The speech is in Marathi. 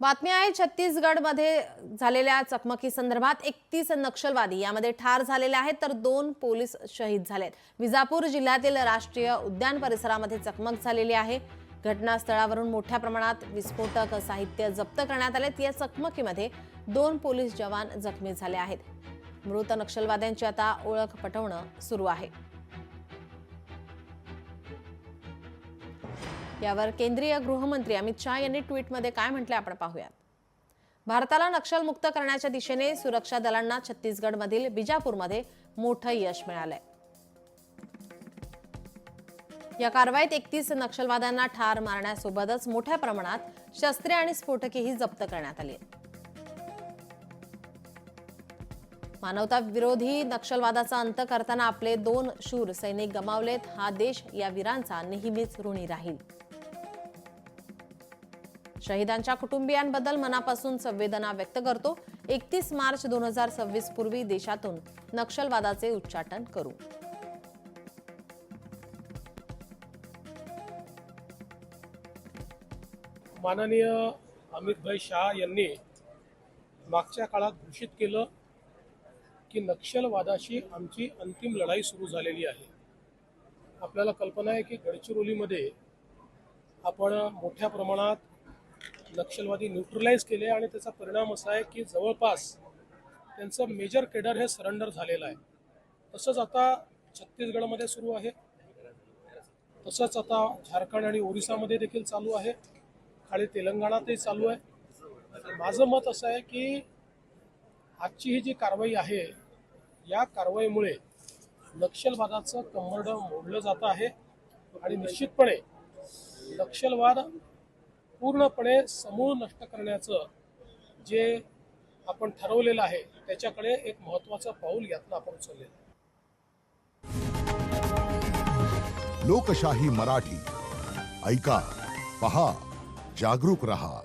बातमी आहे छत्तीसगडमध्ये झालेल्या चकमकी संदर्भात 31 नक्षलवादी यामध्ये ठार झालेले आहेत तर 2 पोलीस शहीद झालेत। विजापूर जिल्ह्यातील राष्ट्रीय उद्यान परिसरामध्ये चकमक झालेली आहे। घटनास्थळावरून मोठ्या प्रमाणात विस्फोटक साहित्य जप्त करण्यात आले। या चकमकीमध्ये 2 पोलीस जवान जखमी झाले आहेत। मृत नक्षलवाद्यांची आता ओळख पटवणं सुरू आहे। यावर केंद्रीय गृहमंत्री अमित शाह यांनी ट्विटमध्ये काय म्हटले आपण पाहूयात। भारताला नक्षलमुक्त करण्याच्या दिशेने सुरक्षा दलांना छत्तीसगडमधील बिजापूरमध्ये मोठं यश मिळालंय। या कारवाईत 31 नक्षलवाद्यांना ठार मारण्यासोबतच मोठ्या प्रमाणात शस्त्रे आणि स्फोटकेही जप्त करण्यात आली। मानवता विरोधी नक्षलवादाचा अंत करताना आपले 2 शूर सैनिक गमावलेत। हा देश या वीरांचा नेहमीच ऋणी राहील। शहीदांच्या कुटुंबियांबद्दल मनापासून संवेदना व्यक्त करतो। 31 मार्च 2026 पूर्वी देशातून नक्षलवादाचे उच्चाटन करू। माननीय अमित शाह यांनी मागच्या काळात घोषित केलं की नक्षलवादाशी आमची अंतिम लढाई सुरू झालेली आहे। आपल्याला कल्पना आहे की गडचिरोलीमध्ये आपण मोठ्या प्रमाणात नक्षलवादी न्यूट्रलाइज केले आणि त्याचा परिणाम असा आहे की जवळपास त्यांचं मेजर केडर हे सरेंडर झालेलं आहे। तसंच आता छत्तीसगडमध्ये सुरू आहे, तसंच आता झारखंड आणि ओरिसामध्ये देखील चालू आहे, खाली तेलंगणातही चालू आहे। माझं मत असं आहे की आजची ही जी कारवाई आहे या कारवाईमुळे नक्षलवादाचं कंबरडं मोडलं जात आहे आणि निश्चितपणे नक्षलवाद पूर्णपणे समूळ नष्ट करण्याचं जे आपण ठरवलेलं आहे त्याच्याकडे एक महत्त्वाचं पाऊल यातनं आपण उचललेलं आहे। लोकशाही मराठी ऐका, पहा, जागरूक रहा।